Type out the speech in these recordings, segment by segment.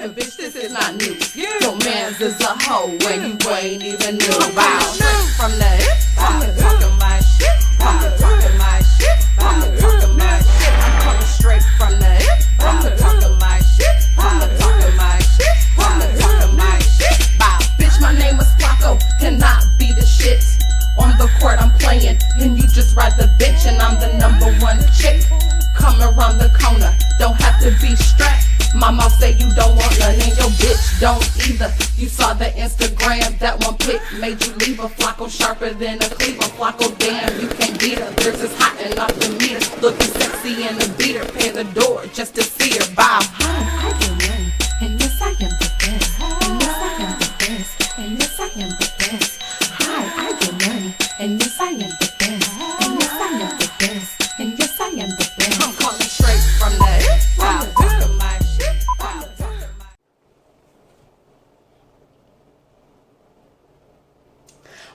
And bitch, this is not new. Your man's is a hoe when you ain't even knew about. From the hip, talking my shit, talking my shit, talking my shit. I'm coming straight from the hip, talking my shit, talking my shit, talking my shit. Bye, bitch, my name is Flacco, and I be the shit. On the court I'm playing, and you just ride the bench, and I'm the #1 chick. Come around the corner, don't have to be strapped. My mouth say you don't want none, and your bitch don't either. You saw the Instagram, that one pic made you leave a Flacco sharper than a cleaver. Flacco, damn, you can't beat her. This is hot enough to meet her. Looking sexy in the beater, pay the door just to see her. Bow. I do win, and yes I am the best. And yes I am the best. And yes I am the best. Hi, I get money, and yes I am the best. And yes I am the best. And yes I am the best. I'm calling straight from the hip. Talking my shit. Talking my.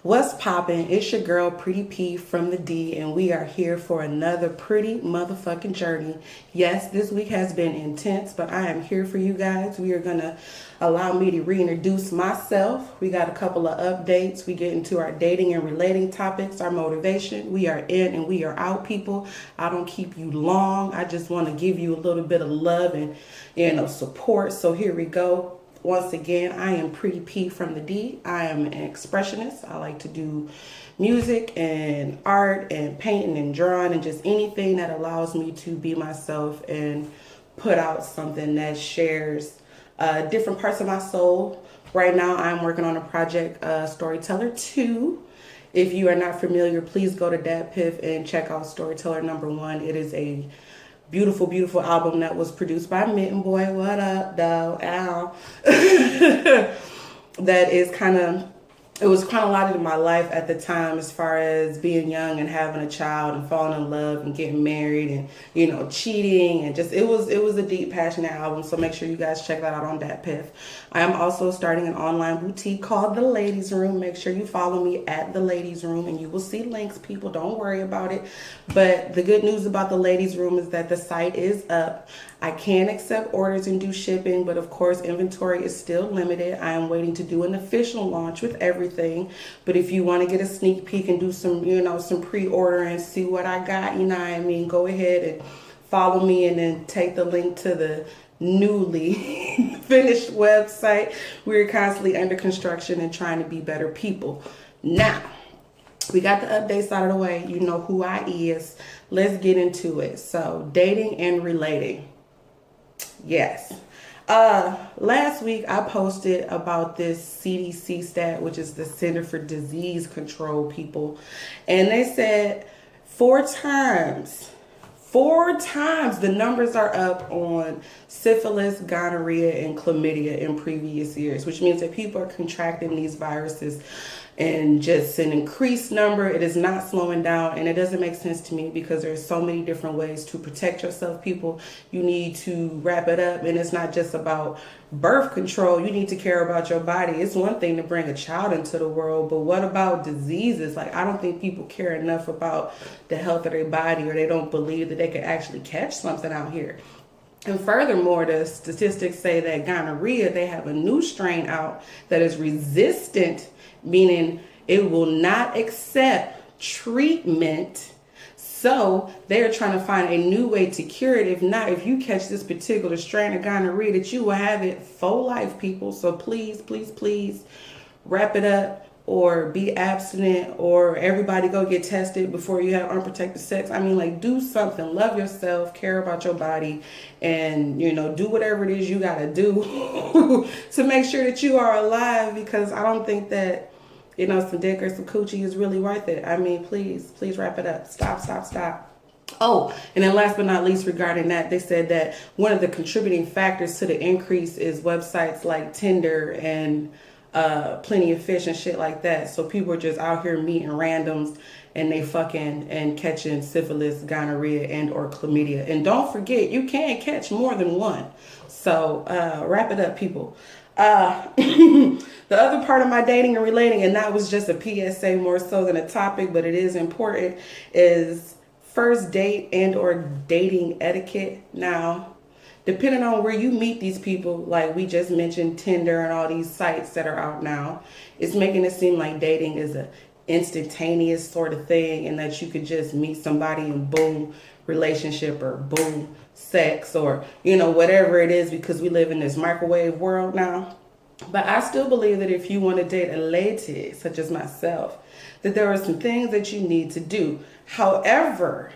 What's poppin'? It's your girl Pretty P from the D, and we are here for another pretty motherfucking journey. Yes, this week has been intense, but I am here for you guys. We are gonna allow me to reintroduce myself. We got a couple of updates. We get into our dating and relating topics, our motivation. We are in and we are out, people. I don't keep you long. I just want to give you a little bit of love and support. So here we go. Once again, I am Pretty P from the D. I am an expressionist. I like to do music and art and painting and drawing and just anything that allows me to be myself and put out something that shares different parts of my soul. Right now, I'm working on a project, Storyteller 2. If you are not familiar, please go to DatPiff and check out Storyteller #1. It is a beautiful, beautiful album that was produced by Mitten Boy. What up, dog? Ow. That is it was kind of a lot in my life at the time as far as being young and having a child and falling in love and getting married and, cheating and just, it was a deep, passionate album. So make sure you guys check that out on DatPiff. I am also starting an online boutique called The Ladies Room. Make sure you follow me at The Ladies Room and you will see links, people. Don't worry about it. But the good news about The Ladies Room is that the site is up. I can accept orders and do shipping, but of course inventory is still limited. I am waiting to do an official launch with everything. But if you want to get a sneak peek and do some, some pre-order and see what I got, go ahead and follow me and then take the link to the newly finished website. We're constantly under construction and trying to be better people. Now, we got the updates out of the way. You know who I is. Let's get into it. So, dating and relating. Yes. Last week I posted about this CDC stat, which is the Center for Disease Control, people. And they said 4 times the numbers are up on syphilis, gonorrhea, and chlamydia in previous years, which means that people are contracting these viruses and just an increased number. It is not slowing down, and it doesn't make sense to me because there's so many different ways to protect yourself, people. You need to wrap it up, and it's not just about birth control. You need to care about your body. It's one thing to bring a child into the world, but what about diseases? Like, I don't think people care enough about the health of their body, or they don't believe that they could actually catch something out here. And furthermore, the statistics say that gonorrhea, they have a new strain out that is resistant, meaning it will not accept treatment. So they're trying to find a new way to cure it. If not, if you catch this particular strain of gonorrhea, that you will have it for life, people. So please, please, please wrap it up or be abstinent, or everybody go get tested before you have unprotected sex. Do something. Love yourself, care about your body, and, do whatever it is you got to do to make sure that you are alive, because I don't think that, some dick or some coochie is really worth it. Please wrap it up. Stop. Oh, and then last but not least, regarding that, they said that one of the contributing factors to the increase is websites like Tinder and Plenty of Fish and shit like that. So people are just out here meeting randoms and they fucking and catching syphilis, gonorrhea, and or chlamydia. And don't forget, you can catch more than one. So wrap it up, people. The other part of my dating and relating, and that was just a PSA more so than a topic, but it is important, is first date and or dating etiquette. Now, depending on where you meet these people, like we just mentioned Tinder and all these sites that are out now, it's making it seem like dating is a instantaneous sort of thing, and that you could just meet somebody and boom, relationship, or boom, sex, or whatever it is, because we live in this microwave world now. But I still believe that if you want to date a lady such as myself, that there are some things that you need to do. However,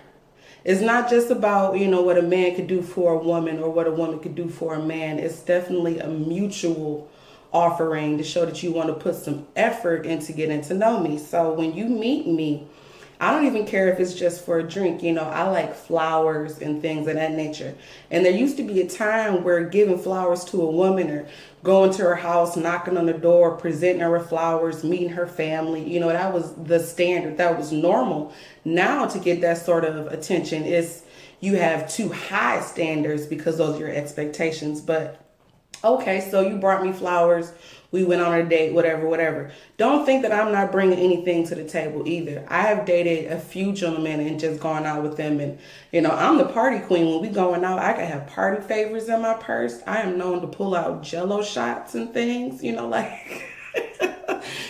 it's not just about, what a man could do for a woman or what a woman could do for a man. It's definitely a mutual offering to show that you want to put some effort into getting to know me. So when you meet me, I don't even care if it's just for a drink. I like flowers and things of that nature. And there used to be a time where giving flowers to a woman, or going to her house, knocking on the door, presenting her with flowers, meeting her family, that was the standard. That was normal. Now to get that sort of attention, you have too high standards because those are your expectations. But okay, so you brought me flowers. We went on a date, whatever. Don't think that I'm not bringing anything to the table either. I have dated a few gentlemen and just gone out with them. And, I'm the party queen. When we going out, I can have party favors in my purse. I am known to pull out Jello shots and things, like...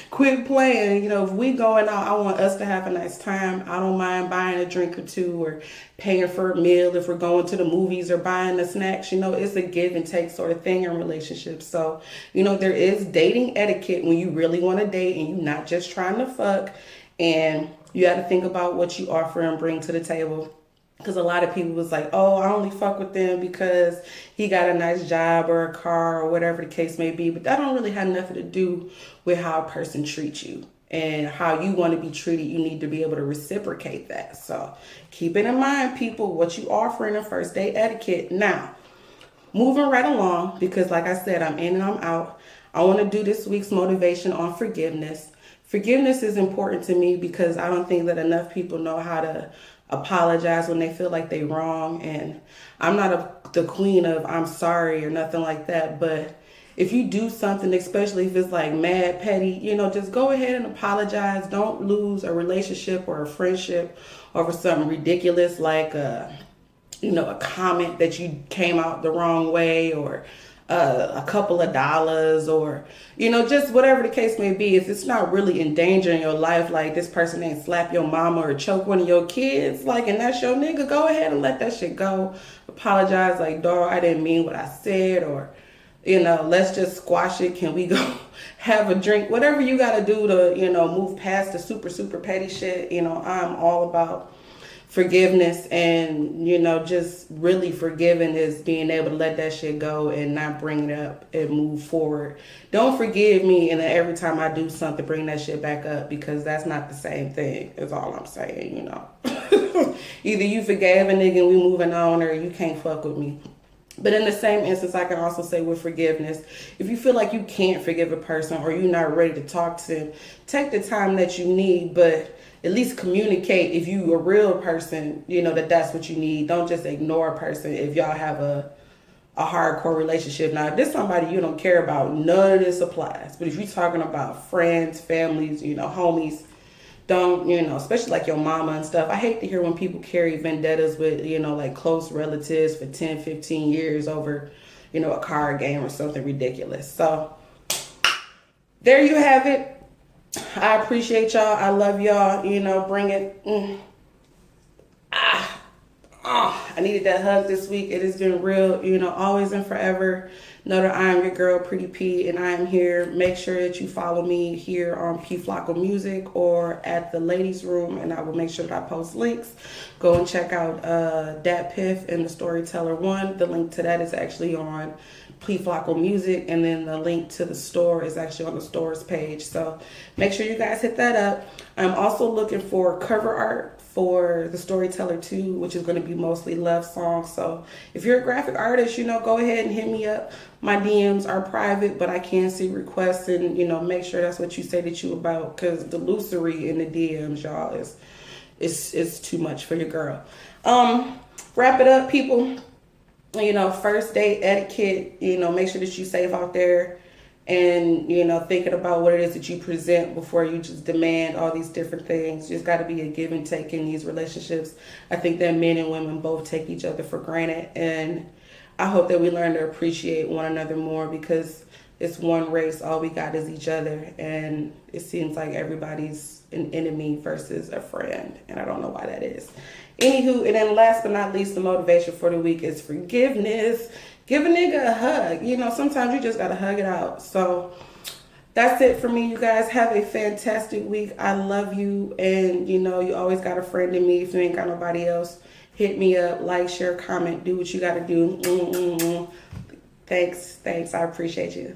Quit playing. If we going out, I want us to have a nice time. I don't mind buying a drink or two, or paying for a meal if we're going to the movies, or buying the snacks. It's a give and take sort of thing in relationships. So, there is dating etiquette when you really want to date and you're not just trying to fuck. And you got to think about what you offer and bring to the table. Because a lot of people was like, oh, I only fuck with them because he got a nice job or a car or whatever the case may be. But that don't really have nothing to do with how a person treats you and how you want to be treated. You need to be able to reciprocate that. So keep it in mind, people, what you offer in a first date etiquette. Now, moving right along, because like I said, I'm in and I'm out. I want to do this week's motivation on forgiveness. Forgiveness is important to me because I don't think that enough people know how to apologize when they feel like they wrong. And I'm not the queen of I'm sorry or nothing like that, but if you do something, especially if it's like mad petty, just go ahead and apologize. Don't lose a relationship or a friendship over something ridiculous like a comment that you came out the wrong way, or a couple of dollars, or just whatever the case may be. If it's not really endangering your life, like this person ain't slap your mama or choke one of your kids, and that's your nigga, go ahead and let that shit go. Apologize, like, dog, I didn't mean what I said, or let's just squash it. Can we go have a drink? Whatever you got to do to move past the super petty shit. I'm all about forgiveness, and just really forgiving is being able to let that shit go and not bring it up and move forward. Don't forgive me and then every time I do something bring that shit back up, because that's not the same thing, is all I'm saying. Either you forgave a nigga and we moving on, or you can't fuck with me. But in the same instance, I can also say with forgiveness, if you feel like you can't forgive a person or you're not ready to talk to them, take the time that you need, but at least communicate if you a real person, that's what you need. Don't just ignore a person if y'all have a hardcore relationship. Now, if there's somebody you don't care about, none of this applies. But if you're talking about friends, families, homies, don't, especially like your mama and stuff. I hate to hear when people carry vendettas with, like close relatives for 10, 15 years over, a card game or something ridiculous. So there you have it. I appreciate y'all. I love y'all. Bring it. I needed that hug this week. It has been real, always and forever. Know that I am your girl, Pretty P, and I am here. Make sure that you follow me here on P Flocko Music or at the Ladies Room, and I will make sure that I post links. Go and check out Dat Piff and the Storyteller 1. The link to that is actually on P Flocko Music, and then the link to the store is actually on the store's page. So make sure you guys hit that up. I'm also looking for cover art for the Storyteller 2, which is going to be mostly love songs. So if you're a graphic artist, go ahead and hit me up. My DMs are private, but I can see requests, and make sure that's what you say that you about, because the illusory in the DMs, y'all, is too much for your girl. Wrap it up, people. First date etiquette, make sure that you safe out there, and thinking about what it is that you present before you just demand all these different things. Just got to be a give and take in these relationships. I think that men and women both take each other for granted, and I hope that we learn to appreciate one another more, because it's one race. All we got is each other. And it seems like everybody's an enemy versus a friend. And I don't know why that is. Anywho, and then last but not least, the motivation for the week is forgiveness. Give a nigga a hug. You know, sometimes you just got to hug it out. So that's it for me, you guys. Have a fantastic week. I love you. And, you know, you always got a friend in me. If you ain't got nobody else, hit me up. Like, share, comment. Do what you got to do. Thanks. I appreciate you.